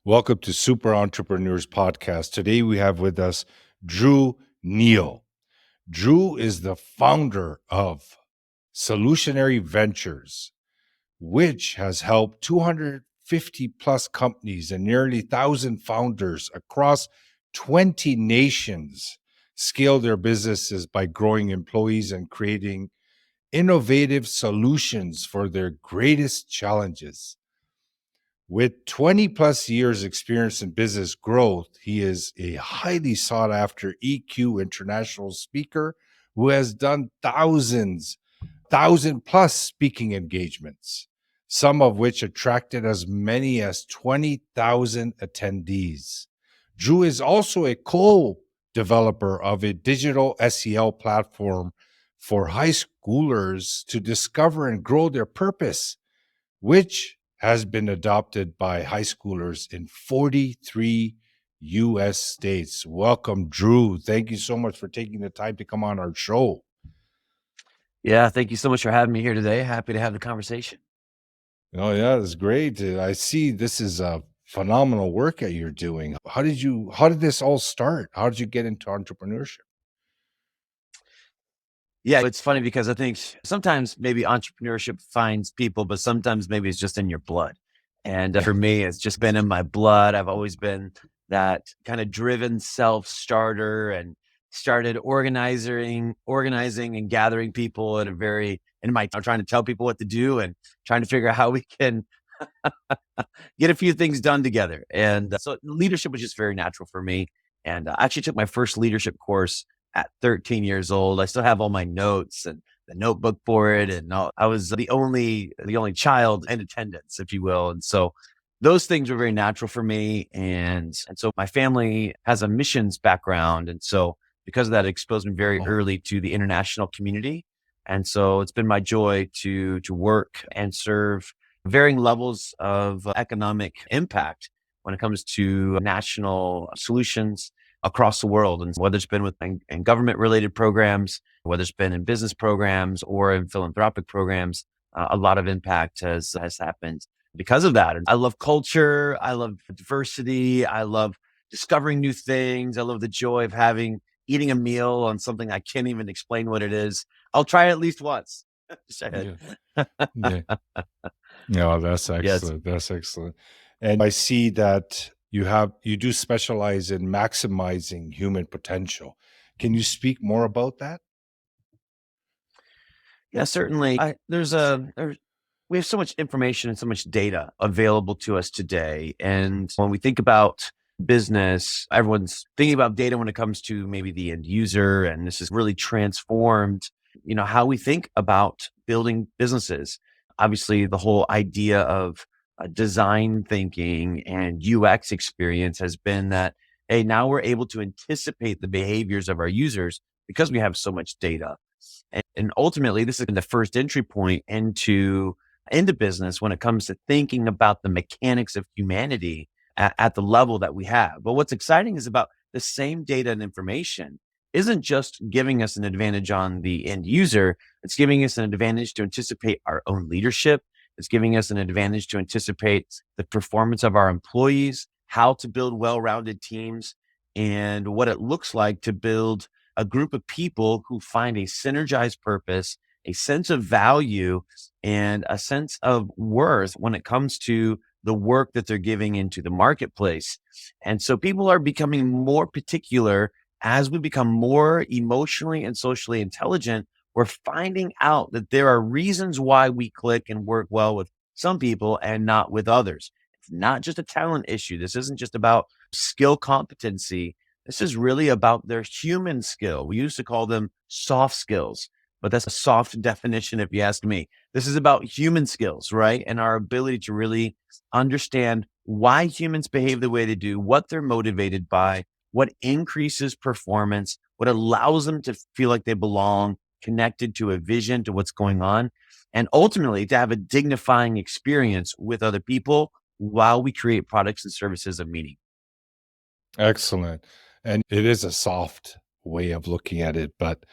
Welcome to Super Entrepreneurs Podcast. Today we have with us Drew Neal. Drew is the founder of Solutionary Ventures, which has helped 250 plus companies and nearly 1,000 founders across 20 nations scale their businesses by growing employees and creating innovative solutions for their greatest challenges. With 20 plus years experience in business growth, he is a highly sought after EQ international speaker who has done thousand plus speaking engagements, some of which attracted as many as 20,000 attendees. Drew is also a co-developer of a digital SEL platform for high schoolers to discover and grow their purpose, which has been adopted by high schoolers in 43 U.S. states. Welcome, Drew. Thank you so much for taking the time to come on our show. Yeah, thank you so much for having me here today. Happy to have the conversation. Oh, yeah, that's great. I see this is a phenomenal work that you're doing. How did this all start? How did you get into entrepreneurship? Yeah, it's funny because I think sometimes maybe entrepreneurship finds people, but sometimes maybe it's just in your blood. And for me, it's just been in my blood. I've always been that kind of driven self-starter and started organizing and gathering people I'm trying to tell people what to do and trying to figure out how we can get a few things done together. And so leadership was just very natural for me. And I actually took my first leadership course at 13 years old. I still have all my notes and the notebook for it. And I was the only child in attendance, if you will. And so those things were very natural for me. And so my family has a missions background. And so because of that, it exposed me very early to the international community. And so it's been my joy to work and serve varying levels of economic impact when it comes to national solutions across the world. And whether it's been in government related programs, whether it's been in business programs or in philanthropic programs, a lot of impact has happened because of that. And I love culture. I love diversity. I love discovering new things. I love the joy of eating a meal on something I can't even explain what it is. I'll try it at least once. Yeah. No, that's excellent. Yes. That's excellent. And I see that you do specialize in maximizing human potential. Can you speak more about that? Yeah, certainly. We have so much information and so much data available to us today. And when we think about business, everyone's thinking about data when it comes to maybe the end user. And this has really transformed, how we think about building businesses. Obviously, the whole idea of design thinking and UX experience has been that, hey, now we're able to anticipate the behaviors of our users because we have so much data. And ultimately, this is the first entry point into business when it comes to thinking about the mechanics of humanity at the level that we have. But what's exciting is about the same data and information isn't just giving us an advantage on the end user. It's giving us an advantage to anticipate our own leadership. It's giving us an advantage to anticipate the performance of our employees, how to build well-rounded teams, and what it looks like to build a group of people who find a synergized purpose, a sense of value, and a sense of worth when it comes to the work that they're giving into the marketplace. And so people are becoming more particular as we become more emotionally and socially intelligent. We're finding out that there are reasons why we click and work well with some people and not with others. It's not just a talent issue. This isn't just about skill competency. This is really about their human skill. We used to call them soft skills, but that's a soft definition if you ask me. This is about human skills, right? And our ability to really understand why humans behave the way they do, what they're motivated by, what increases performance, what allows them to feel like they belong, connected to a vision, to what's going on. and ultimately to have a dignifying experience with other people while we create products and services of meaning. Excellent. And it is a soft way of looking at it, but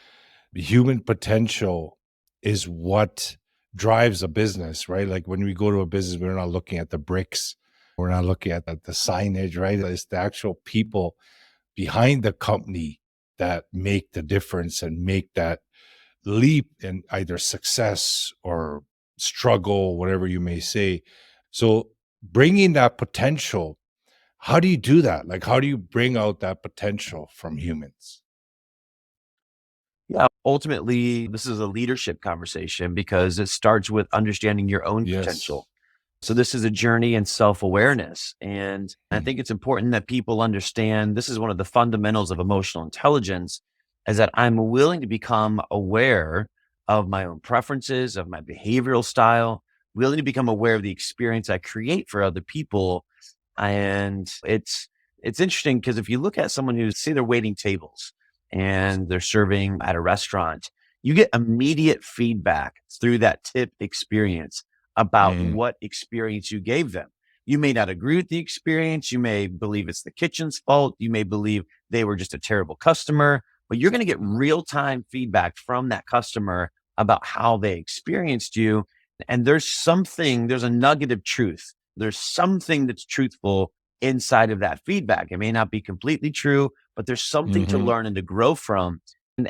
human potential is what drives a business, right? Like when we go to a business, we're not looking at the bricks, we're not looking at the signage, right? It's the actual people behind the company that make the difference and make that leap in either success or struggle, whatever you may say. So bringing that potential, how do you do that? Like, how do you bring out that potential from humans? Yeah, ultimately, this is a leadership conversation because it starts with understanding your own Yes. potential. So this is a journey in self-awareness. And I Mm. think it's important that people understand this is one of the fundamentals of emotional intelligence is that I'm willing to become aware of my own preferences, of my behavioral style, willing to become aware of the experience I create for other people. And it's interesting because if you look at someone who's say they're waiting tables and they're serving at a restaurant, you get immediate feedback through that tip experience about Mhm. what experience you gave them. You may not agree with the experience. You may believe it's the kitchen's fault. You may believe they were just a terrible customer, but you're going to get real time feedback from that customer about how they experienced you. And there's a nugget of truth. There's something that's truthful inside of that feedback. It may not be completely true, but there's something to Mhm. learn and to grow from.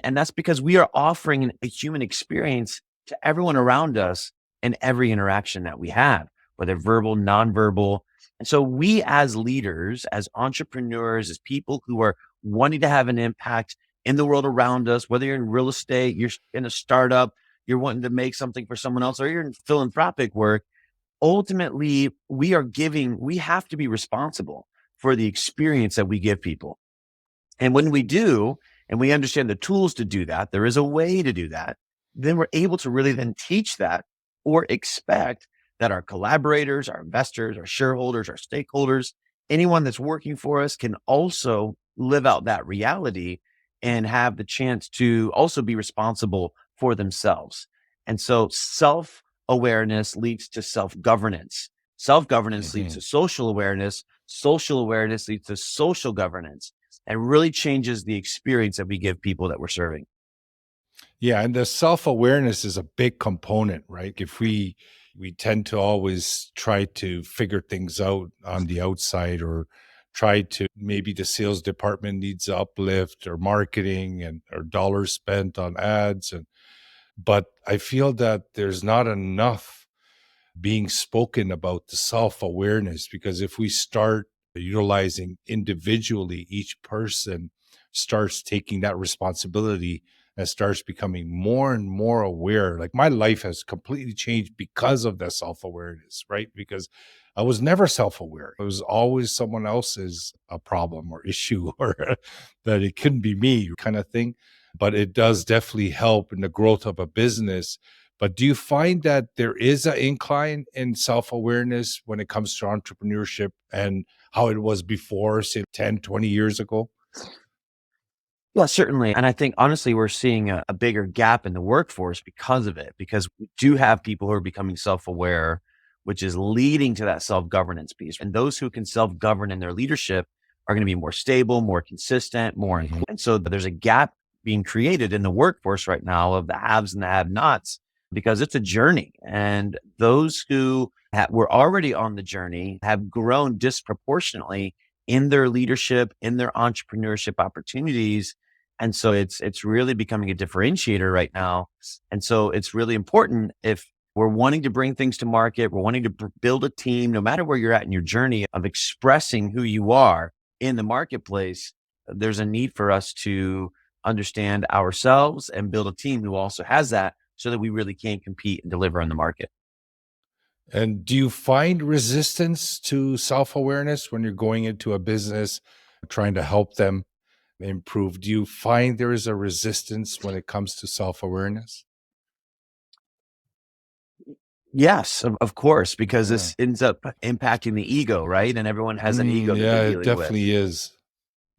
And that's because we are offering a human experience to everyone around us in every interaction that we have, whether verbal, nonverbal. And so we as leaders, as entrepreneurs, as people who are wanting to have an impact in the world around us, whether you're in real estate, you're in a startup, you're wanting to make something for someone else, or you're in philanthropic work, ultimately we have to be responsible for the experience that we give people. And when we do, and we understand the tools to do that, there is a way to do that, then we're able to really then teach that or expect that our collaborators, our investors, our shareholders, our stakeholders, anyone that's working for us can also live out that reality and have the chance to also be responsible for themselves. And so self awareness leads to self governance. Self governance leads Mhm. to social awareness. Social awareness leads to social governance and really changes the experience that we give people that we're serving. Yeah, and the self-awareness is a big component, right? If we tend to always try to figure things out on the outside or try to maybe the sales department needs uplift or marketing and or dollars spent on ads and but I feel that there's not enough being spoken about the self-awareness because if we start utilizing individually each person starts taking that responsibility and starts becoming more and more aware, like my life has completely changed because of that self-awareness, right? Because I was never self-aware. It was always someone else's a problem or issue or that it couldn't be me kind of thing, but it does definitely help in the growth of a business. But do you find that there is an incline in self-awareness when it comes to entrepreneurship and how it was before, say 10, 20 years ago? Yeah, certainly. And I think honestly, we're seeing a bigger gap in the workforce because of it, because we do have people who are becoming self aware, which is leading to that self governance piece. And those who can self govern in their leadership are going to be more stable, more consistent, more Mhm. inclusive. And so there's a gap being created in the workforce right now of the haves and the have nots because it's a journey. And those who were already on the journey have grown disproportionately in their leadership, in their entrepreneurship opportunities, and so it's really becoming a differentiator right now. And so it's really important if we're wanting to bring things to market, we're wanting to build a team, no matter where you're at in your journey of expressing who you are in the marketplace, there's a need for us to understand ourselves and build a team who also has that so that we really can compete and deliver on the market. And do you find resistance to self-awareness when you're going into a business, trying to help them improve? Do you find there is a resistance when it comes to self-awareness? Yes, of course, because Yeah. this ends up impacting the ego, right? And everyone has an ego that they're Yeah, it dealing with. definitely is.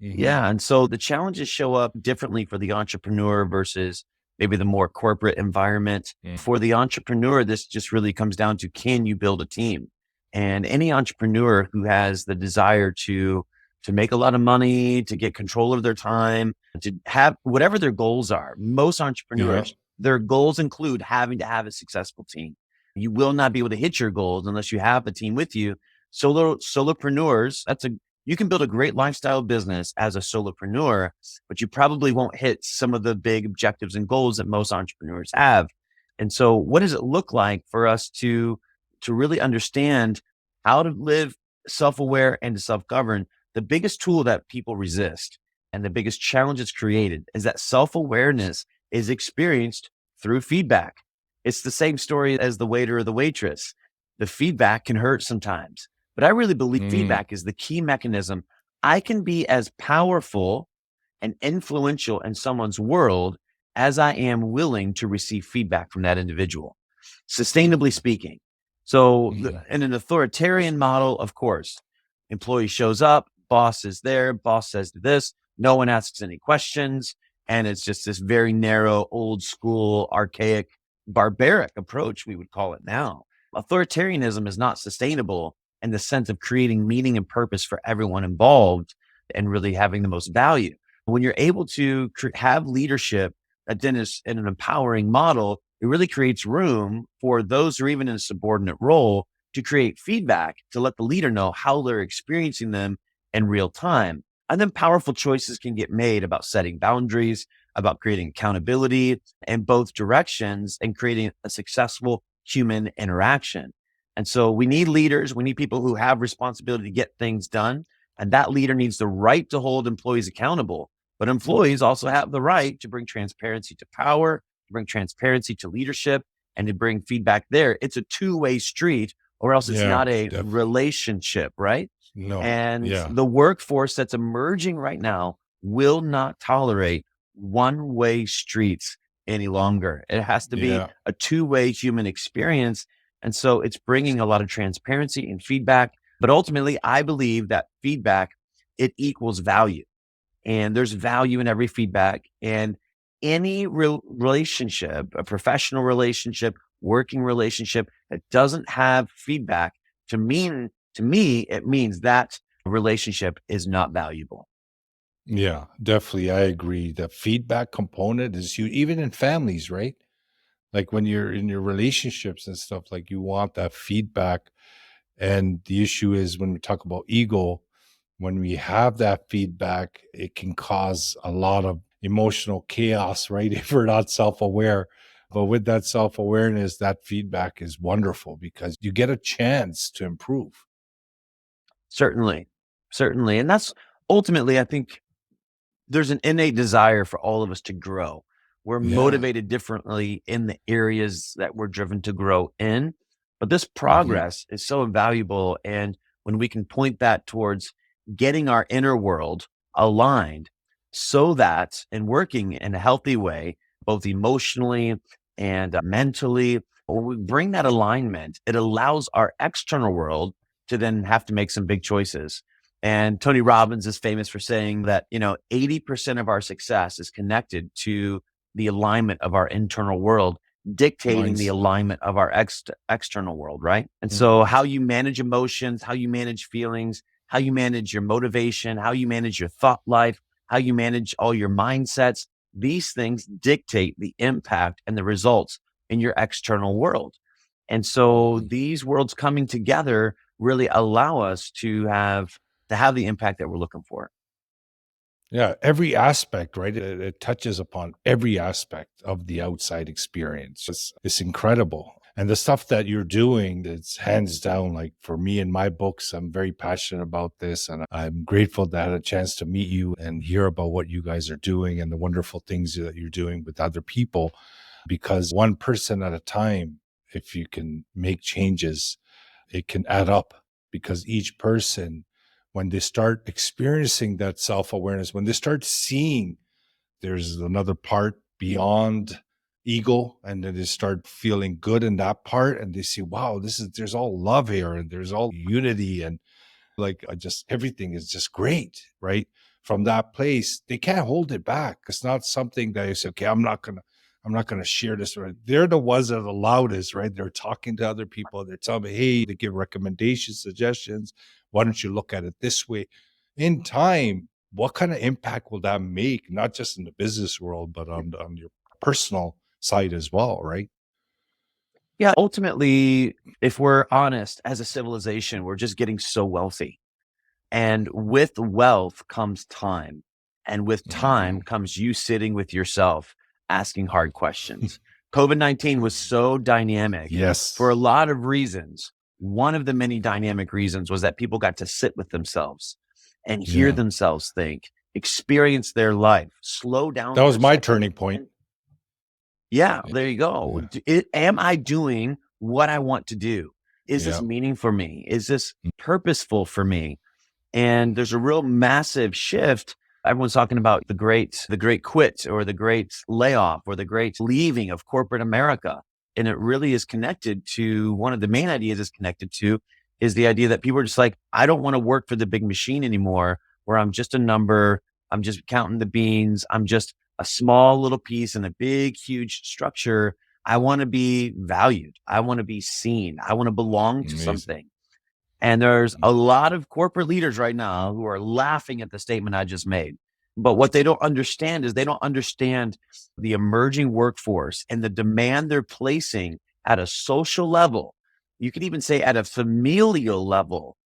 Mhm. Yeah, and so the challenges show up differently for the entrepreneur versus maybe the more corporate environment. For the entrepreneur, this just really comes down to, can you build a team? And any entrepreneur who has the desire to make a lot of money, to get control of their time, to have whatever their goals are. Most Yeah. entrepreneurs, their goals include having to have a successful team. You will not be able to hit your goals unless you have a team with you. Solopreneurs, you can build a great lifestyle business as a solopreneur, but you probably won't hit some of the big objectives and goals that most entrepreneurs have. And so what does it look like for us to really understand how to live self-aware and to self-govern? The biggest tool that people resist and the biggest challenge it's created is that self-awareness is experienced through feedback. It's the same story as the waiter or the waitress. The feedback can hurt sometimes, but I really believe feedback is the key mechanism. I can be as powerful and influential in someone's world as I am willing to receive feedback from that individual, sustainably speaking. So in an authoritarian model, of course, employee shows up, boss is there, boss says this, no one asks any questions. And it's just this very narrow, old school, archaic, barbaric approach, we would call it now. Authoritarianism is not sustainable in the sense of creating meaning and purpose for everyone involved and really having the most value. When you're able to have leadership that then is in an empowering model, it really creates room for those who are even in a subordinate role to create feedback to let the leader know how they're experiencing them in real time. And then powerful choices can get made about setting boundaries, about creating accountability in both directions and creating a successful human interaction. And so we need leaders. We need people who have responsibility to get things done. And that leader needs the right to hold employees accountable. But employees also have the right to bring transparency to power, to bring transparency to leadership, and to bring feedback there. It's a two-way street, or else it's Yeah, not a definitely. relationship, right? No. And Yeah. the workforce that's emerging right now will not tolerate one-way streets any longer. It has to be Yeah. a two-way human experience. And so it's bringing a lot of transparency and feedback. But ultimately, I believe that feedback, it equals value. And there's value in every feedback. And any relationship, a professional relationship, working relationship that doesn't have feedback, to me, it means that relationship is not valuable. Yeah, definitely. I agree. The feedback component is huge, even in families, right? Like when you're in your relationships and stuff, like you want that feedback. And the issue is when we talk about ego, when we have that feedback, it can cause a lot of emotional chaos, right? If we're not self aware. But with that self awareness, that feedback is wonderful because you get a chance to improve. Certainly. Certainly. And that's ultimately, I think, there's an innate desire for all of us to grow. We're Yeah. motivated differently in the areas that we're driven to grow in, but this Hmm. progress is so invaluable. And when we can point that towards getting our inner world aligned so that and working in a healthy way, both emotionally and mentally, when we bring that alignment, it allows our external world to then have to make some big choices. And Tony Robbins is famous for saying that, 80% of our success is connected to the alignment of our internal world, dictating the Mine's, alignment of our external world, right? And mm, so how you manage emotions, how you manage feelings, how you manage your motivation, how you manage your thought life, how you manage all your mindsets, these things dictate the impact and the results in your external world. And so these worlds coming together really allow us to have the impact that we're looking for. yeah, every aspect, right? It touches upon every aspect of the outside experience. It's incredible. And the stuff that you're doing, it's hands down, like for me in my books, I'm very passionate about this. And I'm grateful that I had a chance to meet you and hear about what you guys are doing and the wonderful things that you're doing with other people. Because one person at a time, if you can make changes, it can add up because each person, when they start experiencing that self awareness, when they start seeing there's another part beyond ego, and then they start feeling good in that part, and they see, wow, there's all love here, and there's all unity, and like I just everything is just great, right? From that place, they can't hold it back. It's not something that you say, okay, I'm not going to share this. Right? They're the ones that are the loudest, right? They're talking to other people. They're telling me, hey, they give recommendations, suggestions. Why don't you look at it this way? In time, what kind of impact will that make, not just in the business world, but on your personal side as well, right? Yeah, ultimately, if we're honest, as a civilization, we're just getting so wealthy. And with wealth comes time. And with time comes you sitting with yourself, asking hard questions. COVID-19 was so dynamic for a Yes. lot of reasons. One of the many dynamic reasons was that people got to sit with themselves and hear Yeah. themselves think, experience their life, slow down That for was a my second. turning point. Yeah, there you go. Yeah. Am I doing what I want to do? Is this Yeah. meaning for me? Is this purposeful for me? And there's a real massive shift. Everyone's talking about the great quit or the great layoff or the great leaving of corporate America. And it really is connected to one of the main ideas is connected to is the idea that people are just like, I don't want to work for the big machine anymore, where I'm just a number. I'm just counting the beans. I'm just a small little piece in a big, huge structure. I want to be valued. I want to be seen. I want to belong to Amazing. something. And there's a lot of corporate leaders right now who are laughing at the statement I just made. But what they don't understand is they don't understand the emerging workforce and the demand they're placing at a social level. You could even say at a familial level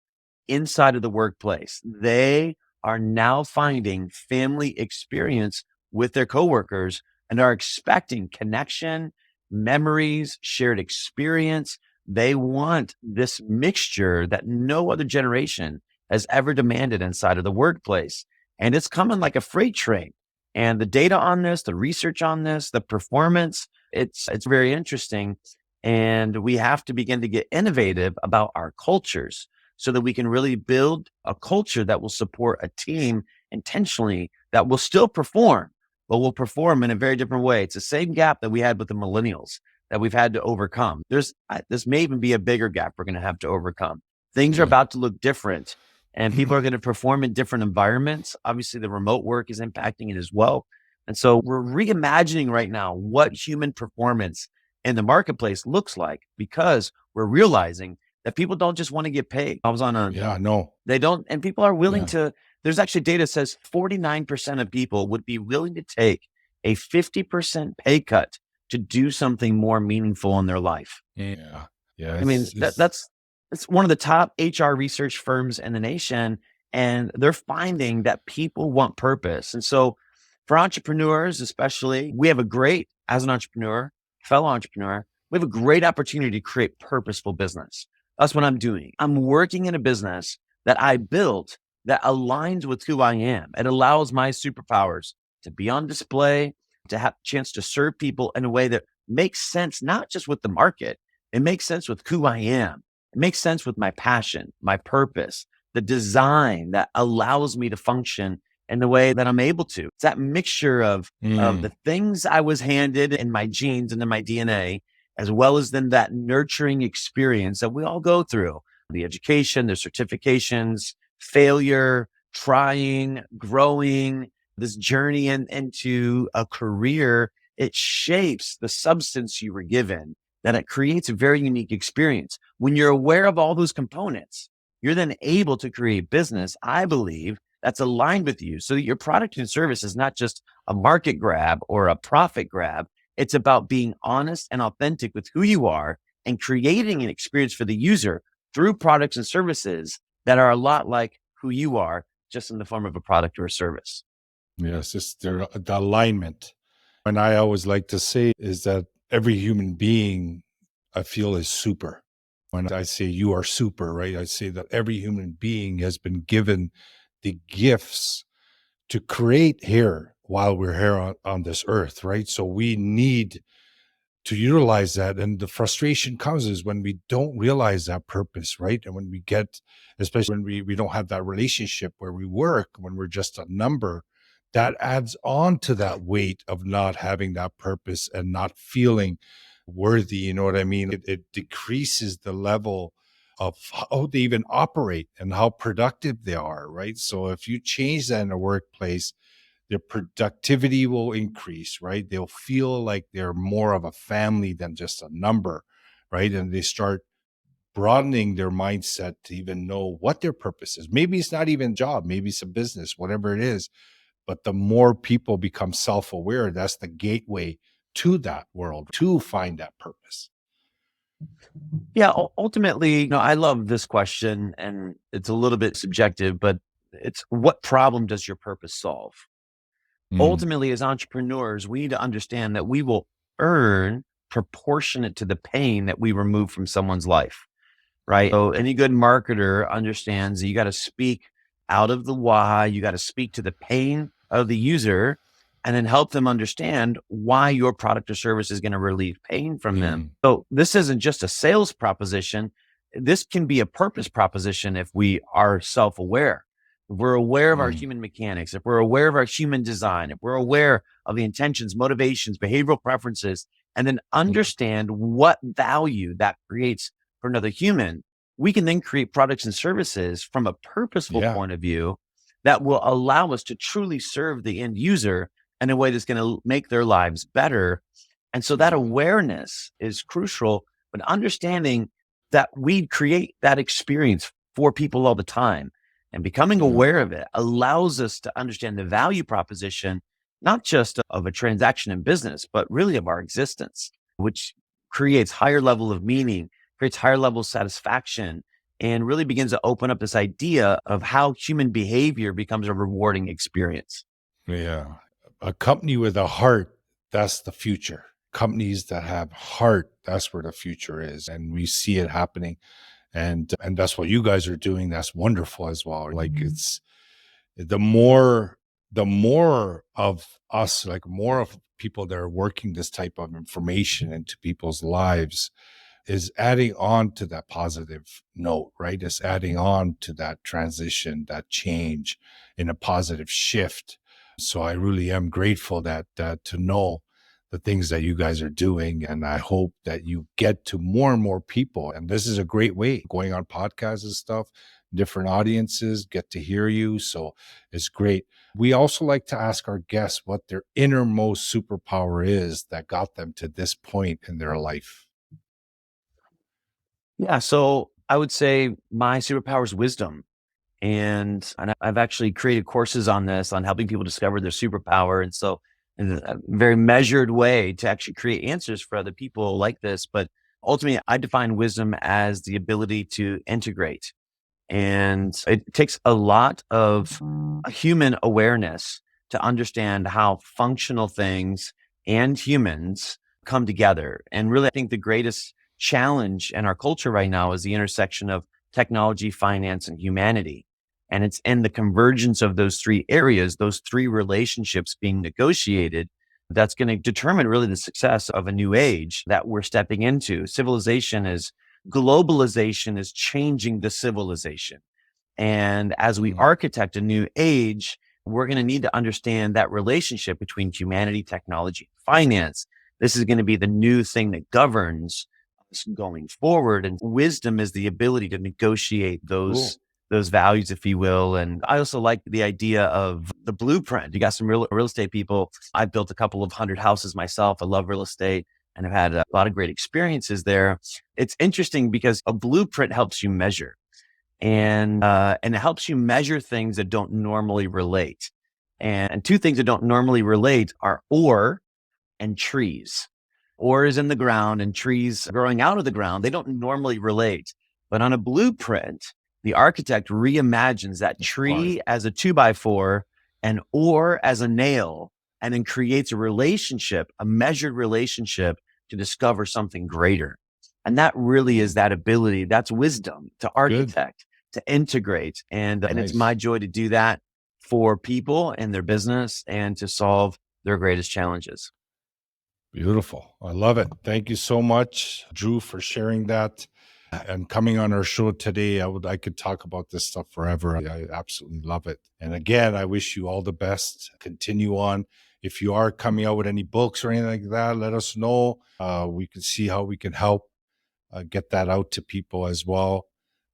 inside of the workplace. They are now finding family experience with their coworkers and are expecting connection, memories, shared experience. They want this mixture that no other generation has ever demanded inside of the workplace. And it's coming like a freight train. And the data on this, the research on this, the performance, it's very interesting. And we have to begin to get innovative about our cultures so that we can really build a culture that will support a team intentionally that will still perform, but will perform in a very different way. It's the same gap that we had with the millennials that we've had to overcome. This may even be a bigger gap we're going to have to overcome. Things are Yeah. about to look different and people are going to perform in different environments. Obviously, the remote work is impacting it as well. And so we're reimagining right now what human performance in the marketplace looks like because we're realizing that people don't just want to get paid. I was on a, Yeah. No. they don't, and people are willing Yeah. to, there's actually data that says 49% of people would be willing to take a 50% pay cut to do something more meaningful in their life. Yeah. Yeah. I mean, it's one of the top HR research firms in the nation, and they're finding that people want purpose. And so for entrepreneurs, especially, we have a great, as an entrepreneur, fellow entrepreneur, we have a great opportunity to create purposeful business. That's what I'm doing. I'm working in a business that I built that aligns with who I am. It allows my superpowers to be on display, to have a chance to serve people in a way that makes sense, not just with the market. It makes sense with who I am. It makes sense with my passion, my purpose, the design that allows me to function in the way that I'm able to. It's that mixture of the things I was handed in my genes and in my DNA, as well as then that nurturing experience that we all go through, the education, the certifications, failure, trying, growing, this journey into a career. It shapes the substance you were given, that it creates a very unique experience. When you're aware of all those components, you're then able to create business, I believe, that's aligned with you. So that your product and service is not just a market grab or a profit grab. It's about being honest and authentic with who you are and creating an experience for the user through products and services that are a lot like who you are, just in the form of a product or a service. Yes. It's the alignment. And I always like to say is that every human being I feel is super. When I say you are super, right? I say that every human being has been given the gifts to create here while we're here on this earth, right? So we need to utilize that. And the frustration comes is when we don't realize that purpose, right? And when we get, especially when we don't have that relationship where we work, when we're just a number, that adds on to that weight of not having that purpose and not feeling worthy. You know what I mean? It decreases the level of how they even operate and how productive they are, right? So if you change that in a workplace, their productivity will increase, right? They'll feel like they're more of a family than just a number, right? And they start broadening their mindset to even know what their purpose is. Maybe it's not even a job, maybe it's a business, whatever it is. But the more people become self-aware, that's the gateway to that world, to find that purpose. Yeah, ultimately, I love this question, and it's a little bit subjective, but it's what problem does your purpose solve? Mm, Ultimately, as entrepreneurs, we need to understand that we will earn proportionate to the pain that we remove from someone's life. Right? So any good marketer understands that you got to speak out of the why, you got to speak to the pain of the user and then help them understand why your product or service is going to relieve pain from them. mm, So this isn't just a sales proposition. This can be a purpose proposition if we are self-aware. If we're aware of our mm, human mechanics, if we're aware of our human design, if we're aware of the intentions, motivations, behavioral preferences, and then understand what value that creates for another human, we can then create products and services from a purposeful yeah. point of view that will allow us to truly serve the end user in a way that's going to make their lives better. And so that awareness is crucial, but understanding that we create that experience for people all the time and becoming Yeah. aware of it allows us to understand the value proposition, not just of a transaction in business, but really of our existence, which creates higher level of meaning, creates higher level of satisfaction, and really begins to open up this idea of how human behavior becomes a rewarding experience. Yeah. A company with a heart, that's the future. Companies that have heart, that's where the future is. And we see it happening. And that's what you guys are doing. That's wonderful as well. Like it's the more of us, like more of people that are working this type of information into people's lives is adding on to that positive note, right? It's adding on to that transition, that change in a positive shift. So I really am grateful that to know the things that you guys are doing. And I hope that you get to more and more people. And this is a great way going on podcasts and stuff, different audiences get to hear you. So it's great. We also like to ask our guests what their innermost superpower is that got them to this point in their life. Yeah. So I would say my superpower is wisdom. And I've actually created courses on this, on helping people discover their superpower. And so in a very measured way to actually create answers for other people like this. But ultimately, I define wisdom as the ability to integrate. And it takes a lot of human awareness to understand how functional things and humans come together. And really, I think the greatest challenge in our culture right now is the intersection of technology, finance, and humanity. And it's in the convergence of those three areas, those three relationships being negotiated, that's going to determine really the success of a new age that we're stepping into. Globalization is changing the civilization. And as we Mm, architect a new age, we're going to need to understand that relationship between humanity, technology, and finance. This is going to be the new thing that governs us going forward. And wisdom is the ability to negotiate cool. those values, if you will. And I also like the idea of the blueprint. You got some real estate people. I've built a couple of hundred houses myself. I love real estate and I've had a lot of great experiences there. It's interesting because a blueprint helps you measure and it helps you measure things that don't normally relate. And two things that don't normally relate are ore and trees. Ore is in the ground and trees growing out of the ground. They don't normally relate. But on a blueprint, the architect reimagines that Right. tree as a two by four and ore as a nail, and then creates a relationship, a measured relationship to discover something greater. And that really is that ability. That's wisdom to Good. architect, to integrate. And it's my Nice. joy to do that for people and their business and to solve their greatest challenges. Beautiful. I love it. Thank you so much, Drew, for sharing that and coming on our show today. I could talk about this stuff forever. I absolutely love it. And again, I wish you all the best. Continue on. If you are coming out with any books or anything like that, let us know. We can see how we can help get that out to people as well.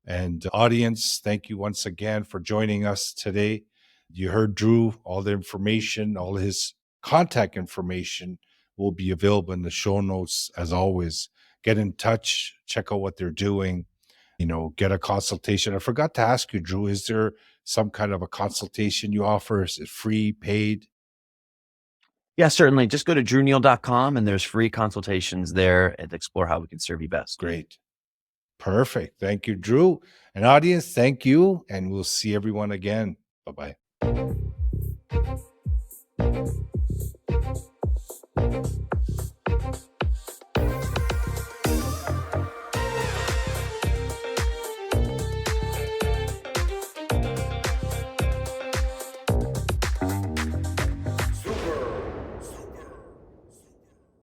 And audience, thank you once again for joining us today. You heard Drew, all the information, all his contact information will be available in the show notes. As always, get in touch, check out what they're doing, get a consultation. I forgot to ask you, Drew, is there some kind of a consultation you offer? Is it free, paid? Yeah, certainly. Just go to drewneal.com and there's free consultations there and explore how we can serve you best. Great. Perfect. Thank you, Drew. And audience, thank you. And we'll see everyone again. Bye-bye.